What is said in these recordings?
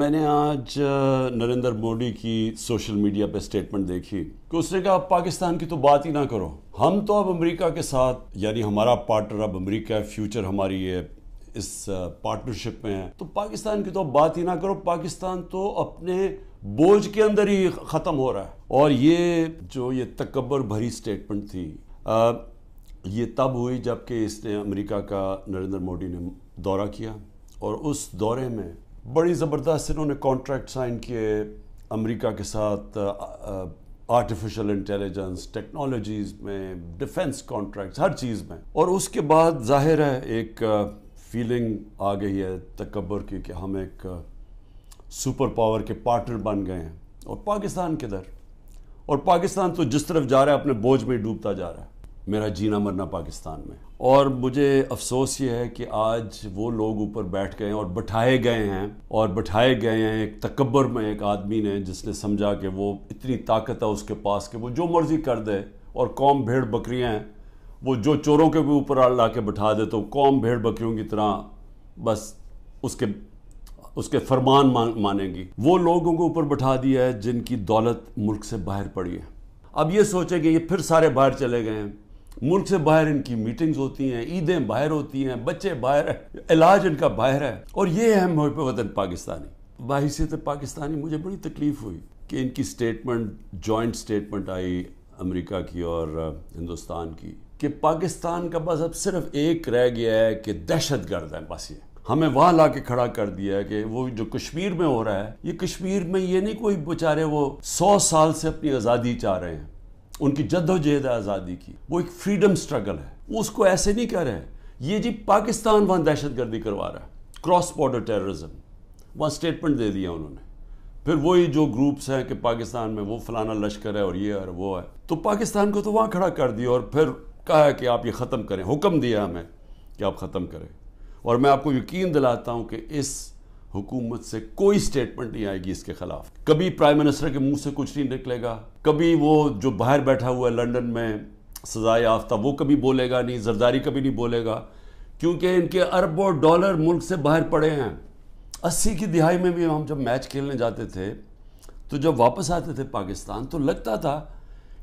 میں نے آج نریندر مودی کی سوشل میڈیا پہ سٹیٹمنٹ دیکھی کہ اس نے کہا پاکستان کی تو بات ہی نہ کرو، ہم تو اب امریکہ کے ساتھ، یعنی ہمارا پارٹنر اب امریکہ ہے، فیوچر ہماری ہے اس پارٹنرشپ میں ہے، تو پاکستان کی تو بات ہی نہ کرو، پاکستان تو اپنے بوجھ کے اندر ہی ختم ہو رہا ہے۔ اور یہ تکبر بھری سٹیٹمنٹ تھی، یہ تب ہوئی جب کہ اس نے امریکہ کا نریندر مودی نے دورہ کیا، اور اس دورے میں بڑی زبردست انہوں نے کانٹریکٹ سائن کیے امریکہ کے ساتھ، آرٹیفیشل انٹیلیجنس ٹیکنالوجیز میں، ڈیفنس کانٹریکٹس، ہر چیز میں۔ اور اس کے بعد ظاہر ہے ایک فیلنگ آ گئی ہے تکبر کی کہ ہم ایک سپر پاور کے پارٹنر بن گئے ہیں، اور پاکستان کدھر؟ اور پاکستان تو جس طرف جا رہا ہے اپنے بوجھ میں ڈوبتا جا رہا ہے، میرا جینا مرنا پاکستان میں۔ اور مجھے افسوس یہ ہے کہ آج وہ لوگ اوپر بیٹھ گئے ہیں اور بٹھائے گئے ہیں ایک تکبر میں، ایک آدمی نے جس نے سمجھا کہ وہ اتنی طاقت ہے اس کے پاس کہ وہ جو مرضی کر دے، اور قوم بھیڑ بکریاں ہیں، وہ جو چوروں کے بھی اوپر لا کے بٹھا دے تو قوم بھیڑ بکریوں کی طرح بس اس کے فرمان مانیں گی۔ وہ لوگوں کو اوپر بٹھا دیا ہے جن کی دولت ملک سے باہر پڑی ہے۔ اب یہ سوچیں کہ یہ پھر سارے باہر چلے گئے ہیں، ملک سے باہر ان کی میٹنگز ہوتی ہیں، عیدیں باہر ہوتی ہیں، بچے باہر ہیں، علاج ان کا باہر ہے، اور یہ ہے محب وطن پاکستانی۔ بحیثیت پاکستانی مجھے بڑی تکلیف ہوئی کہ ان کی سٹیٹمنٹ، جوائنٹ سٹیٹمنٹ آئی امریکہ کی اور ہندوستان کی، کہ پاکستان کا بس اب صرف ایک رہ گیا ہے کہ دہشت گرد ہے، بس یہ ہمیں وہاں لا کے کھڑا کر دیا ہے کہ وہ جو کشمیر میں ہو رہا ہے، یہ کشمیر میں یہ نہیں کوئی بیچارے وہ 100 سال سے اپنی آزادی چاہ رہے ہیں، ان کی جد و جہد ہے آزادی کی، وہ ایک فریڈم سٹرگل ہے، وہ اس کو ایسے نہیں کہہ رہے۔ یہ جی پاکستان وہاں دہشت گردی کروا رہا ہے، کراس بارڈر ٹیررزم، وہاں سٹیٹمنٹ دے دیا انہوں نے۔ پھر وہی جو گروپس ہیں کہ پاکستان میں وہ فلانا لشکر ہے اور یہ ہے اور وہ ہے، تو پاکستان کو تو وہاں کھڑا کر دیا، اور پھر کہا ہے کہ آپ یہ ختم کریں، حکم دیا ہمیں کہ آپ ختم کریں۔ اور میں آپ کو یقین دلاتا ہوں کہ اس حکومت سے کوئی سٹیٹمنٹ نہیں آئے گی اس کے خلاف، کبھی پرائم منسٹر کے منہ سے کچھ نہیں نکلے گا، کبھی وہ جو باہر بیٹھا ہوا ہے لنڈن میں سزائے یافتہ وہ کبھی بولے گا نہیں، زرداری کبھی نہیں بولے گا، کیونکہ ان کے اربوں ڈالر ملک سے باہر پڑے ہیں۔ 80 کی دہائی میں بھی ہم جب میچ کھیلنے جاتے تھے تو جب واپس آتے تھے پاکستان تو لگتا تھا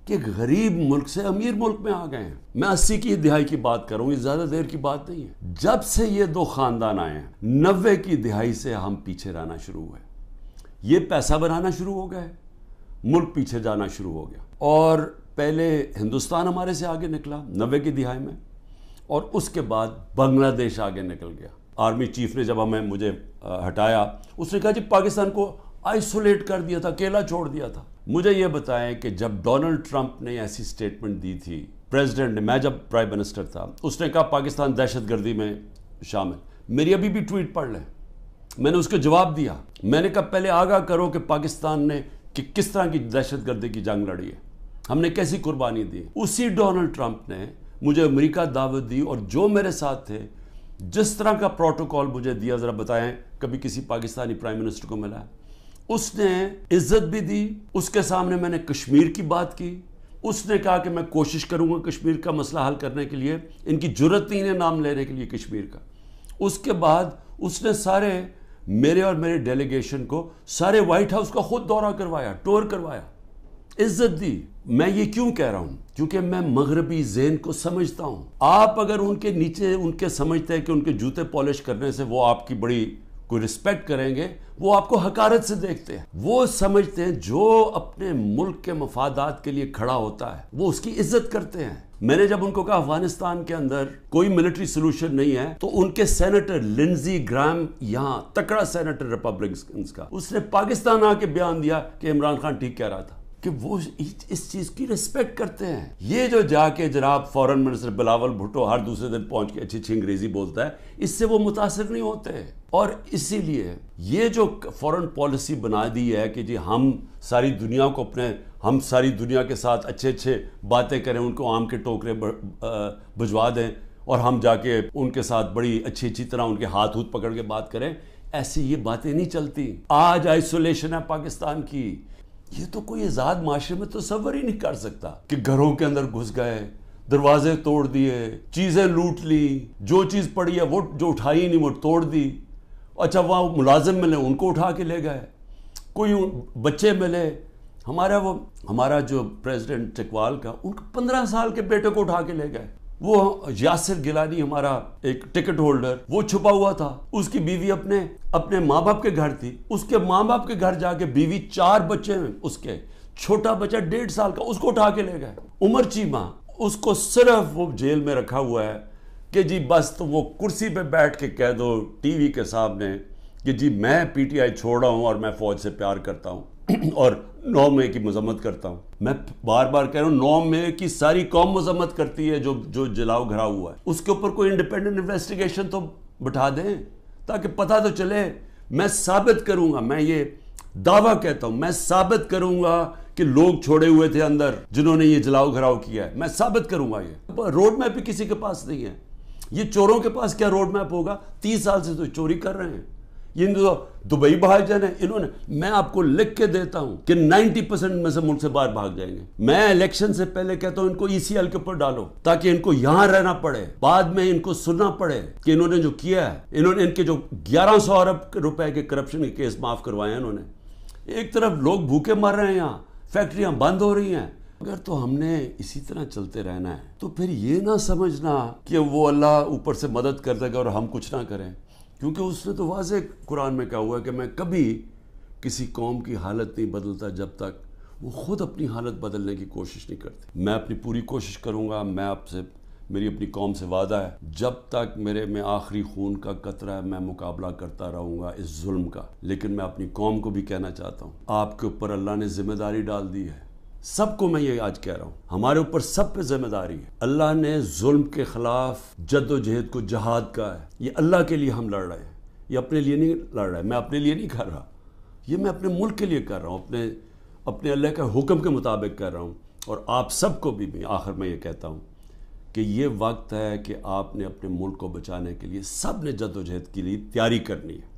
کہ غریب ملک سے امیر ملک میں آ گئے ہیں۔ میں 80 کی دہائی کی بات کروں، یہ زیادہ دیر کی بات نہیں ہے۔ جب سے یہ دو خاندان آئے ہیں، 90 کی دہائی سے ہم پیچھے رہنا شروع ہوئے، یہ پیسہ بنانا شروع ہو گئے، ملک پیچھے جانا شروع ہو گیا۔ اور پہلے ہندوستان ہمارے سے آگے نکلا 90 کی دہائی میں، اور اس کے بعد بنگلہ دیش آگے نکل گیا۔ آرمی چیف نے جب مجھے ہٹایا، اس نے کہا جی پاکستان کو آئسولیٹ کر دیا تھا، اکیلا چھوڑ دیا تھا۔ مجھے یہ بتائیں کہ جب ڈونلڈ ٹرمپ نے ایسی سٹیٹمنٹ دی تھی، پریزیڈنٹ نے، میں جب پرائم منسٹر تھا، اس نے کہا پاکستان دہشت گردی میں شامل، میری ابھی بھی ٹویٹ پڑھ لیں، میں نے اس کو جواب دیا، میں نے کہا پہلے آگاہ کرو کہ پاکستان نے کہ کس طرح کی دہشت گردی کی جنگ لڑی ہے، ہم نے کیسی قربانی دی۔ اسی ڈونلڈ ٹرمپ نے مجھے امریکہ دعوت دی، اور جو میرے ساتھ تھے، جس طرح کا پروٹوکول مجھے دیا، ذرا بتائیں کبھی کسی پاکستانی پرائم منسٹر کو ملا ہے؟ اس نے عزت بھی دی، اس کے سامنے میں نے کشمیر کی بات کی، اس نے کہا کہ میں کوشش کروں گا کشمیر کا مسئلہ حل کرنے کے لیے، ان کی جرت نہیں ہے نام لینے کے لیے کشمیر کا۔ اس کے بعد اس نے سارے میرے اور میرے ڈیلیگیشن کو سارے وائٹ ہاؤس کا خود دورہ کروایا، ٹور کروایا، عزت دی۔ میں یہ کیوں کہہ رہا ہوں؟ کیونکہ میں مغربی ذہن کو سمجھتا ہوں۔ آپ اگر ان کے نیچے ان کے سمجھتے ہیں کہ ان کے جوتے پالش کرنے سے وہ آپ کی بڑی کوئی رسپیکٹ کریں گے، وہ آپ کو حقارت سے دیکھتے ہیں۔ وہ سمجھتے ہیں جو اپنے ملک کے مفادات کے لیے کھڑا ہوتا ہے وہ اس کی عزت کرتے ہیں۔ میں نے جب ان کو کہا افغانستان کے اندر کوئی ملٹری سلوشن نہیں ہے، تو ان کے سینیٹر لنزی گرام، یہاں تکڑا سینیٹر ریپبلکنز کا، اس نے پاکستان آ کے بیان دیا کہ عمران خان ٹھیک کہہ رہا تھا، کہ وہ اس چیز کی رسپیکٹ کرتے ہیں۔ یہ جو جا کے جناب فورن منسٹر بلاول بھٹو ہر دوسرے دن پہنچ کے اچھی انگریزی بولتا ہے، اس سے وہ متاثر نہیں ہوتے۔ اور اسی لیے یہ جو فورن پالیسی بنا دی ہے کہ جی ہم ساری دنیا کو ہم ساری دنیا کے ساتھ اچھے باتیں کریں، ان کو آم کے ٹوکرے بھجوا دیں، اور ہم جا کے ان کے ساتھ بڑی اچھی طرح ان کے ہاتھ پکڑ کے بات کریں، ایسی یہ باتیں نہیں چلتی۔ آج آئسولیشن ہے پاکستان کی، یہ تو کوئی آزاد معاشرے میں تصور ہی نہیں کر سکتا کہ گھروں کے اندر گھس گئے، دروازے توڑ دیے، چیزیں لوٹ لی، جو چیز پڑی ہے وہ جو اٹھائی نہیں وہ توڑ دی، اچھا وہاں ملازم ملے ان کو اٹھا کے لے گئے, کوئی بچے ملے, ہمارا جو پریزیڈنٹ چکوال کا, ان کو 15 سال کے بیٹے کو اٹھا کے لے گئے. وہ یاسر گیلانی ہمارا ایک ٹکٹ ہولڈر, وہ چھپا ہوا تھا, اس کی بیوی اپنے ماں باپ کے گھر تھی, اس کے ماں باپ کے گھر جا کے بیوی 4 بچے ہیں اس کے, چھوٹا بچہ 1.5 سال کا, اس کو اٹھا کے لے گئے. عمر چیمہ, اس کو صرف وہ جیل میں رکھا ہوا ہے کہ جی بس تم وہ کرسی پہ بیٹھ کے کہہ دو ٹی وی کے سامنے کہ جی میں پی ٹی آئی چھوڑ رہا ہوں اور میں فوج سے پیار کرتا ہوں اور 9 مئی کی مذمت کرتا ہوں. میں بار بار کہہ رہا ہوں 9 مئی کی ساری قوم مذمت کرتی ہے جو جلاؤ گھرا ہوا ہے. اس کے اوپر کوئی انڈیپینڈنٹ انویسٹیگیشن تو بٹھا دیں تاکہ پتہ تو چلے. میں ثابت کروں گا, میں یہ دعویٰ کہتا ہوں, میں ثابت کروں گا کہ لوگ چھوڑے ہوئے تھے اندر جنہوں نے یہ جلاؤ گھراؤ کیا ہے. میں ثابت کروں گا. یہ روڈ میپ بھی کسی کے پاس نہیں ہے. یہ چوروں کے پاس کیا روڈ میپ ہوگا؟ 30 سال سے تو چوری کر رہے ہیں. یہ دبئی بھاگ جانا ہے انہوں نے. میں آپ کو لکھ کے دیتا ہوں کہ 90% میں سے ملک سے باہر بھاگ جائیں گے. میں الیکشن سے پہلے کہتا ہوں ان کو ECL کے اوپر ڈالو تاکہ ان کو یہاں رہنا پڑے, بعد میں ان کو سننا پڑے کہ انہوں نے جو کیا ہے. انہوں نے ان کے جو 1100 ارب روپے کے کرپشن کے کیس معاف کروائے ہیں انہوں نے. ایک طرف لوگ بھوکے مر رہے ہیں, یہاں فیکٹریاں بند ہو رہی ہیں. اگر تو ہم نے اسی طرح چلتے رہنا ہے تو پھر یہ نہ سمجھنا کہ وہ اللہ اوپر سے مدد کر دے گا اور ہم کچھ نہ کریں, کیونکہ اس نے تو واضح قرآن میں کہا ہوا ہے کہ میں کبھی کسی قوم کی حالت نہیں بدلتا جب تک وہ خود اپنی حالت بدلنے کی کوشش نہیں کرتی. میں اپنی پوری کوشش کروں گا. میں آپ سے, میری اپنی قوم سے وعدہ ہے, جب تک میرے میں آخری خون کا قطرہ ہے میں مقابلہ کرتا رہوں گا اس ظلم کا. لیکن میں اپنی قوم کو بھی کہنا چاہتا ہوں, آپ کے اوپر اللہ نے ذمہ داری ڈال دی ہے. سب کو میں یہ آج کہہ رہا ہوں, ہمارے اوپر سب پہ ذمہ داری ہے. اللہ نے ظلم کے خلاف جد و جہد کو جہاد کا ہے. یہ اللہ کے لیے ہم لڑ رہے ہیں, یہ اپنے لیے نہیں لڑ رہے. میں اپنے لیے نہیں کر رہا, یہ میں اپنے ملک کے لیے کر رہا ہوں, اپنے اللہ کے حکم کے مطابق کر رہا ہوں. اور آپ سب کو بھی آخر میں یہ کہتا ہوں کہ یہ وقت ہے کہ آپ نے اپنے ملک کو بچانے کے لیے سب نے جد و جہد کے لیے تیاری کرنی ہے.